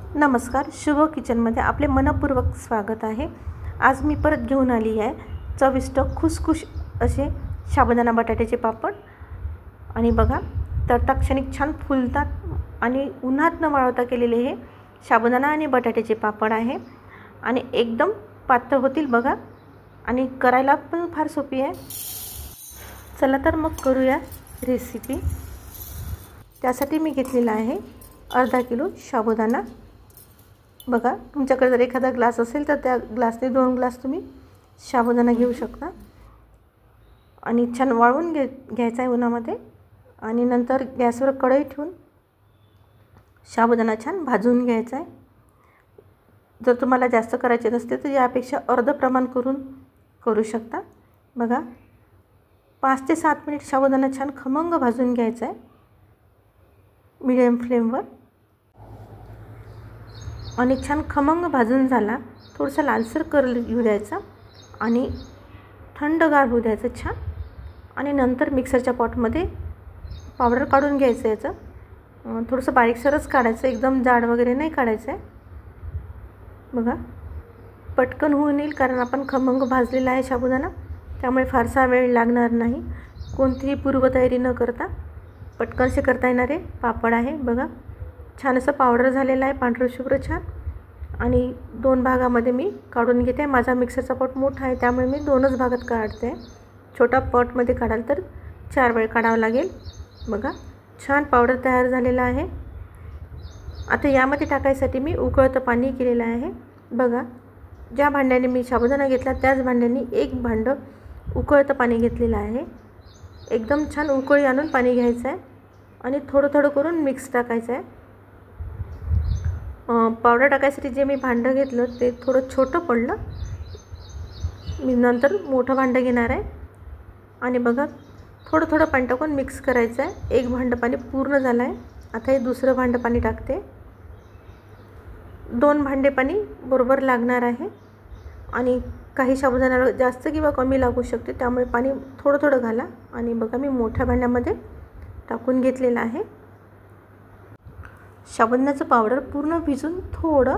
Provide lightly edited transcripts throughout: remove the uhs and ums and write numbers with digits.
नमस्कार, शुभ किचनमध्ये आपले मनपूर्वक स्वागत आहे। आज मी परत घेऊन आली आहे चविष्ट खुसखुश असे साबुदाणा बटाट्याचे पापड। आणि बघा, तटाक्षणिक छान फुलतात आणि उन्हात न वाळवता केलेले हे साबुदाणा आणि बटाट्याचे पापड आहे आणि एकदम पातळ होतील बघा, आणि करायला पण फार सोपी आहे। चला तर मग करूया रेसिपी। त्यासाठी मी घेतलेला आहे अर्धा किलो साबुदाणा। बघा, तुमच्याकडे जर एखादा ग्लास असेल तर त्या ग्लासने 2 ग्लास तुम्ही साबुदाणा घेऊ शकता। आणि छान वाळवून घ्यायचा आहे उन्हामध्ये। आणि नंतर गॅसवर कढई ठेवून साबुदाणा छान भाजून घ्यायचा आहे। जर तुम्हाला जास्त करायचे नसते तर यापेक्षा अर्ध प्रमाण करून करू शकता। बघा, 5 ते 7 मिनिट साबुदाणा छान खमंग भाजून घ्यायचा आहे मीडियम फ्लेमवर। आणि छान खमंग भाजून झाला, थोडासा लालसर येऊ द्यायचा आणि थंडगार होऊ द्यायचं छान। आणि नंतर मिक्सरच्या पॉटमध्ये पावडर काढून घ्यायचं याचं। थोडंसं बारीकसरच काढायचं, एकदम जाड वगैरे नाही काढायचं आहे। बघा, पटकन होऊन येईल कारण आपण खमंग भाजलेला आहे साबुदाणा, त्यामुळे फारसा वेळ लागणार नाही। कोणतीही पूर्वतयारी न करता पटकनसे करता येणारे पापड आहे। बघा, छान असं पावडर झालेलं आहे, पांढरं शुभ्र छान। आणि 2 भागामध्ये मी काढून घेते। माझा मिक्सरचा पॉट मोठा आहे त्यामुळे मी 2च भागात काढते। छोटा पॉटमध्ये काढाल तर 4 वेळ काढावं लागेल। बघा, छान पावडर तयार झालेला आहे। आता यामध्ये टाकायसाठी मी उकळतं पाणी केलेलं आहे। बघा, ज्या भांड्याने मी साबुदाणा घेतला त्याच भांड्याने 1 भांडं उकळतं पाणी घेतलेलं आहे। एकदम छान उकळी आणून पाणी घ्यायचं आहे आणि थोडं थोडं करून मिक्स टाकायचं आहे। पावडर टाकायसाठी जे मी भांडं घेतलं ते थोडं छोटं पडलं, मी नंतर मोठं भांडं घेणार आहे। आणि बघा, थोडं थोडं पाणी टाकून मिक्स करायचं आहे। 1 भांडं पाणी पूर्ण झालं आहे। आता हे दुसरं भांडं पाणी टाकते। 2 भांडे पाणी बरोबर लागणार आहे। आणि काही साबुदाण्याला जास्त किंवा कमी लागू शकते, त्यामुळे पाणी थोडं थोडं घाला। आणि बघा, मी मोठ्या भांड्यामध्ये टाकून घेतलेलं आहे। साबुदाण्याचं पावडर पूर्ण भिजून थोडं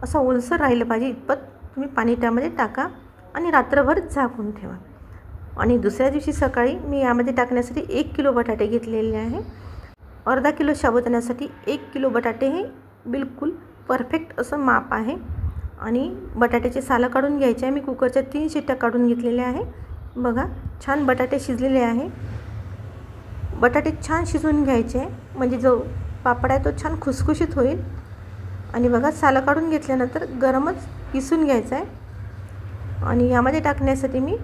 असं ओलसर राहिलं पाहिजे इतपत तुम्ही पाणी त्यामध्ये टाका आणि रात्रभर झाकून ठेवा। आणि दुसऱ्या दिवशी सकाळी मी यामध्ये टाकण्यासाठी 1 किलो बटाटे घेतलेले आहे। अर्धा किलो साबुदाण्यासाठी 1 किलो बटाटे हे बिलकुल परफेक्ट असं माप आहे। आणि बटाट्याचे सालं काढून घ्यायचे आहे। मी कुकरच्या 3 शिट्ट्या काढून घेतलेल्या आहे। बघा, छान बटाटे शिजलेले आहे। बटाटे छान शिजवून घ्यायचे आहे म्हणजे जो पापड आहे तो छान खुसखुशीत होईल। आणि बघा, सालं काढून घेतल्यानंतर गरमच किसून घ्यायचं आहे। आणि यामध्ये टाकण्यासाठी मी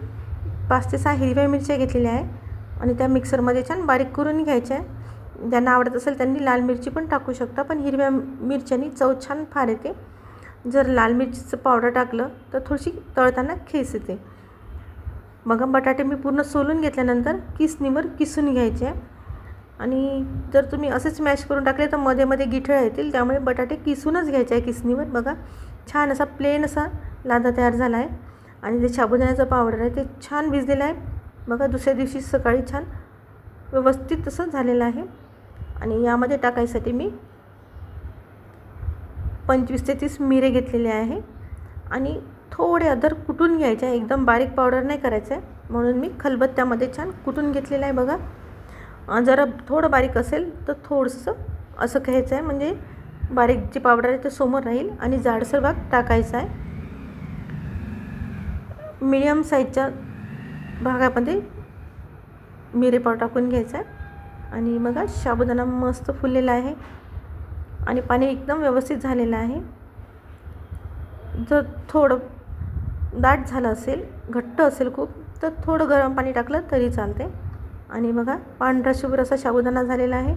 5 ते 6 हिरव्या मिरच्या घेतलेल्या आहे आणि त्या मिक्सरमध्ये छान बारीक करून घ्यायच्या आहे। ज्यांना आवडत असेल त्यांनी लाल मिरची पण टाकू शकता, पण हिरव्या मिरच्यानी चव छान फार येते। जर लाल मिरचीचं पावडर टाकलं तर थोडीशी तळताना खेस येते। बघा, बटाटे मी पूर्ण सोलून घेतल्यानंतर किसणीवर किसून घ्यायचे आहे। आणि जर तुम्ही असेच मॅश करून टाकले तर मध्ये मध्ये गिठळ्या येतील, त्यामुळे बटाटे किसूनच घ्यायचे आहे किसणीवर। बघा, छान असा प्लेन असा लादा तयार झाला आहे। आणि जे साबुदाण्याचं पावडर आहे ते छान भिजलेलं आहे। बघा, दुसऱ्या दिवशी सकाळी छान व्यवस्थित असं झालेलं आहे। आणि यामध्ये टाकायसाठी मी 25 ते 30 मिरे घेतलेले आहे। आणि थोडे अद्रक कुटून घ्यायचे आहे, एकदम बारीक पावडर नाही करायचं आहे, म्हणून मी खलबत्त्यामध्ये छान कुटून घेतलेलं आहे। बघा, जरा थोडं बारीक असेल तर थोडंसं असं घ्यायचं आहे, म्हणजे बारीक जी पावडर आहे ते समोर राहील। आणि जाडसर भाग टाकायचा आहे। मीडियम साईजच्या भागामध्ये मिरे पाव टाकून घ्यायचा आहे। आणि बघा, साबुदाणा मस्त फुललेला आहे आणि पाणी एकदम व्यवस्थित झालेलं आहे। जर थोडं दाट झालं असेल, घट्ट असेल खूप, तर थोडं गरम पाणी टाकलं तरी चालते। आणि बघा, पांढरा शुभ्र असा साबुदाणा झालेला आहे।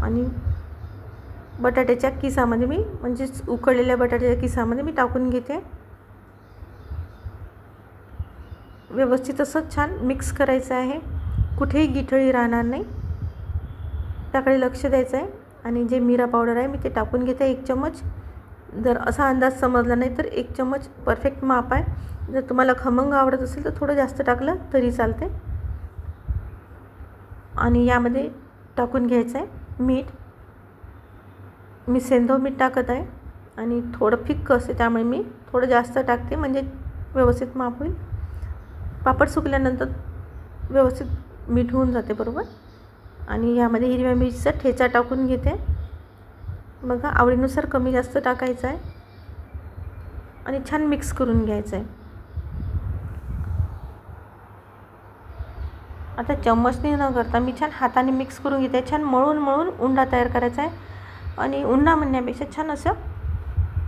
आणि बटाट्याच्या किसामध्ये मी म्हणजेच उकळलेल्या बटाट्याच्या किसामध्ये मी टाकून घेते। व्यवस्थित असं छान मिक्स करायचं आहे, कुठेही गिठळी राहणार नाही, त्याकडे लक्ष द्यायचं आहे। आणि जे मिरा पावडर आहे मी ते टाकून घेते 1 चम्मच। जर असा अंदाज समजला नाही तर 1 चम्मच परफेक्ट माप आहे। जर तुम्हाला खमंग आवडत असेल तर थोडं जास्त टाकलं तरी चालते। आणि यामध्ये टाकून घ्यायचं आहे मीठ। मी सेंधव मीठ टाकत आहे आणि थोडं फिक्कं असते त्यामुळे मी थोडं जास्त टाकते, म्हणजे व्यवस्थित माप होईल. पापड सुकल्यानंतर व्यवस्थित मीठ होऊन जाते बरोबर. आणि यामध्ये हिरव्या मिरचीचा ठेचा टाकून घेते. बघा, आवडीनुसार कमी जास्त टाकायचं आहे आणि छान मिक्स करून घ्यायचं आहे. आता चम्मचने न करता मी छान हाताने मिक्स करून घेते. छान मळून उंडा तयार करायचा आहे आणि उंडा म्हणण्यापेक्षा छान असं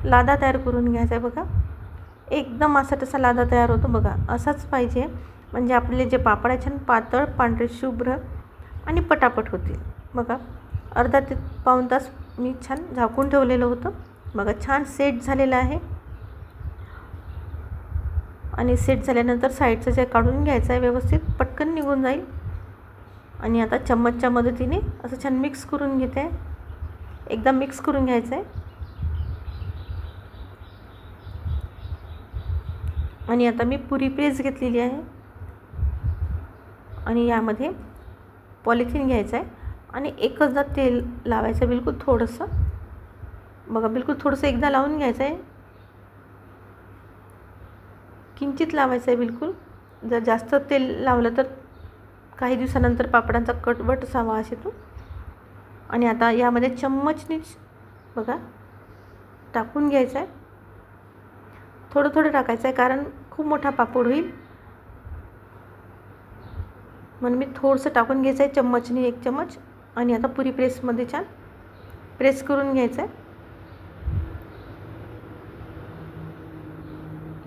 लादा तयार करून घ्यायचा आहे. बघा, एकदम असा तसा लादा तयार होतो. बघा, असाच पाहिजे, म्हणजे आपले जे पापड आहे छान पातळ, पांढरे शुभ्र आणि पटापट होतील. बघा, अर्धा ते पाऊण तास मी छान झाकून ठेवलेलं होतं. बघा, छान सेट झालेलं आहे. आणि सेट झाल्यानंतर साईडचं जे काढून घ्यायचं आहे, व्यवस्थित पटकन निघून जाईल. आणि आता चम्मचच्या मदतीने असं छान मिक्स करून घेते. एकदम मिक्स करून घ्यायचं आहे. आणि आता मी पुरी प्रेस घेतलेली आहे आणि यामध्ये पॉलिथिन घ्यायचं आहे आणि एकचदा तेल लावायचं, बिलकुल थोडंसं. बघा, बिलकुल थोडंसं एकदा लावून घ्यायचं आहे, किंचित लावायचं आहे बिलकुल. जर जास्त तेल लावलं तर काही दिवसानंतर पापडांचा कटवट असा वास येतो. आणि आता यामध्ये चम्मचने बघा टाकून घ्यायचं आहे. थोडं थोडं टाकायचं आहे, कारण खूप मोठा पापड होईल, म्हणून मी थोडंसं टाकून घ्यायचं आहे चम्मचने, 1 चम्मच. आणि आता पुरी प्रेसमध्ये छान प्रेस करून घ्यायचं आहे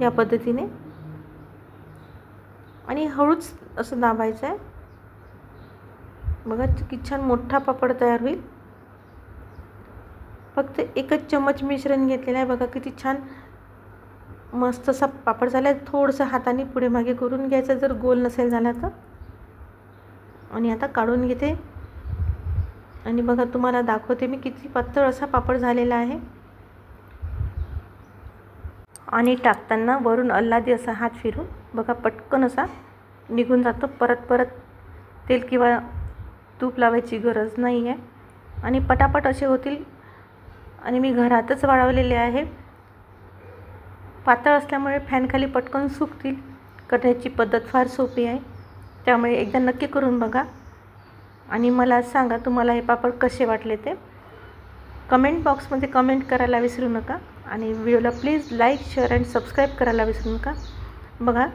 या पद्धतीने. आणि हळूच असं दाबायचं आहे. बघा, किती छान मोठा पापड तयार होईल. फक्त 1च चम्मच मिश्रण घेतलेलं आहे. बघा, किती छान मस्त असा पापड झाला आहे. थोडंसं हाताने पुढे मागे करून घ्यायचं जर गोल नसेल झाला तर. आणि आता काढून घेते आणि बघा, तुम्हाला दाखवते मी किती पातळ असा पापड झालेला आहे. आणि टाकताना वरून अल्लादी असा हात फिरून बघा, पटकन असा निघून जातो. परत तेल किंवा तूप लावायची गरज नाही आहे आणि पटापट असे होतील. आणि मी घरातच वाळवलेले आहे. पातळ असल्यामुळे फॅनखाली पटकन सुकतील. करण्याची पद्धत फार सोपी आहे, त्यामुळे एकदा नक्की करून बघा आणि मला सांगा तुम्हाला हे पापड कसे वाटले ते. कमेंट बॉक्समध्ये कमेंट करायला विसरू नका आणि व्हिडिओला प्लीज लाईक, शेअर आणि सबस्क्राईब करायला विसरू नका. बघा,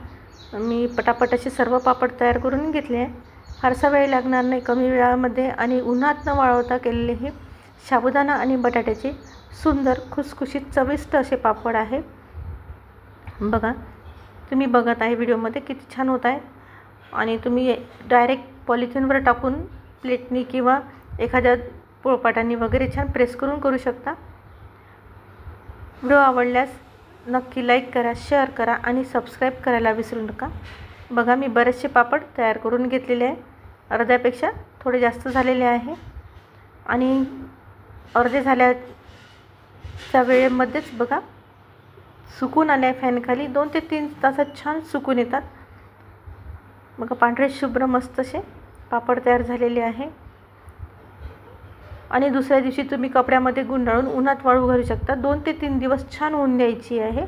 मी पटापट असे सर्व पापड तयार करून घेतले आहे. फारसा वेळ लागणार नाही, कमी वेळामध्ये. आणि उन्हात न वाळवता केलेले हे साबुदाणा आणि बटाट्याचे सुंदर, खुसखुशीत, चविष्ट असे पापड आहे. बघा, तुम्ही बघत आहे व्हिडिओमध्ये किती छान होत आहे. आणि तुम्ही डायरेक्ट पॉलिथिनवर टाकून प्लेटनी किंवा एखाद्या पोळपाटांनी वगैरे छान प्रेस करून करू शकता. व्हिडिओ आवडल्यास नक्की लाईक करा, शेअर करा आणि सबस्क्राईब करायला विसरू नका. बघा, मी बरेचसे पापड तयार करून घेतलेले आहे. अर्ध्यापेक्षा थोडे जास्त झालेले आहे आणि अर्धे झाल्याच्या वेळेमध्येच बघा सुकून आले आहे. फॅनखाली 2 ते 3 तासात छान सुकून येतात. बघा, पांढरे शुभ्र मस्त असे पापड तयार झालेले आहे. आणि दुसऱ्या दिवशी तुम्ही कपड्यामध्ये गुंडाळून उन्हात वाळू घालू शकता. 2 ते 3 दिवस छान ऊन द्यायची आहे.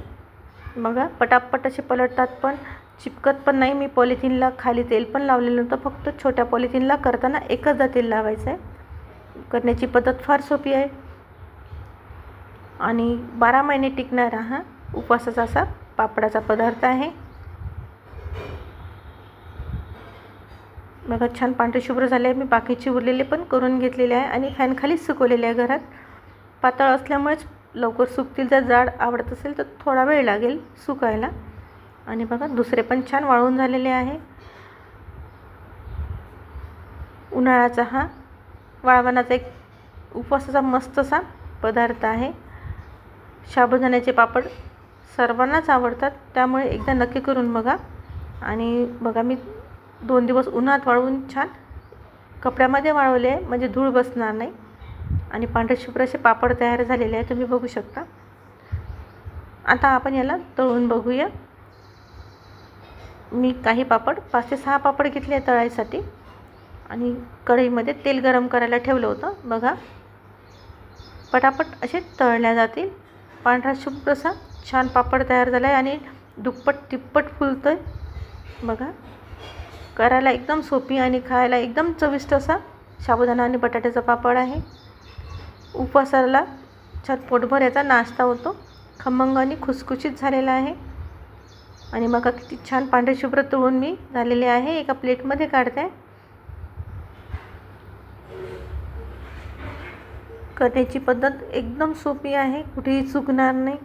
बघा, पटापट असे पलटतात, पण चिपकत पण नाही. मी पॉलिथिनला खाली तेल पण लावलेलं नव्हतं, फक्त छोट्या पॉलिथिनला करताना एकचदा तेल लावायचं आहे. करण्याची पद्धत फार सोपी आहे आणि 12 महिने टिकणारा हा उपवासाचा असा पापडाचा पदार्थ आहे. बघा, छान पांढरे शुभ्र झाले आहे. मी बाकीचे उरलेले पण करून घेतलेले आहे आणि फॅनखालीच सुकवलेले आहे घरात. पातळ असल्यामुळेच लवकर सुकतील. जर जाड आवडत असेल तर थोडा वेळ लागेल सुकायला. आणि बघा, दुसरे पण छान वाळून झालेले आहे. उन्हाळ्याचा हा वाळवणाचा एक उपवासाचा मस्त असा पदार्थ आहे. साबुदाण्याचे पापड सर्वांनाच आवडतात, त्यामुळे एकदा नक्की करून बघा. आणि बघा, मी 2 दिवस उन्हात वाळवून छान कपड्यामध्ये वाळवले आहे, म्हणजे धूळ बसणार नाही. आणि पांढरे शुभ्र असे पापड तयार झालेले आहे, तुम्ही बघू शकता. आता आपण याला तळून बघूया. मी काही पापड 5 ते 6 पापड घेतले तळायसाठी आणि कढईमध्ये तेल गरम करायला ठेवलं होतं. बघा, पटापट असे तळल्या जातील. पांढरा शुभ्र असा छान पापड तयार झाला आहे आणि दुप्पट तिप्पट फुलतो आहे बघा. करायला एकदम सोपी आणि खायला एकदम चविष्ट असा साबुदाणा आणि बटाट्याचा पापड आहे. उपवासाला छान पोटभर याचा नाश्ता होतो. खमंग आणि खुसखुशीत झालेला आहे. आणि बघा किती छान पांढरे शुभ्र तळून मी झालेले आहे. एका प्लेटमध्ये काढते. करण्याची पद्धत एकदम सोपी आहे, कुठेही चुकणार नाही.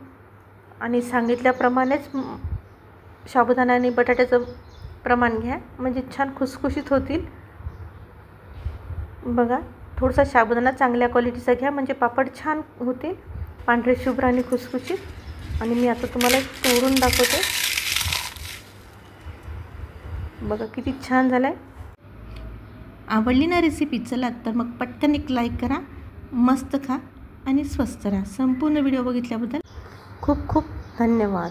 आणि सांगितल्याप्रमाणेच साबुदाणा आणि बटाट्याचं प्रमाण घ्या, म्हणजे छान खुसखुशीत होतील. बघा, थोडासा साबुदाणा चांगल्या क्वालिटीचा घ्या, म्हणजे पापड छान होतील, पांढरे शुभ्र आणि खुसखुशीत. आणि मी आता तुम्हाला तोडून दाखवते. बघा किती छान झालं आहे. आवडली ना रेसिपी? चला तर मग पटकन एक लाईक करा. मस्त खा आणि स्वस्त राहा. संपूर्ण व्हिडिओ बघितल्याबद्दल खूप खूप धन्यवाद.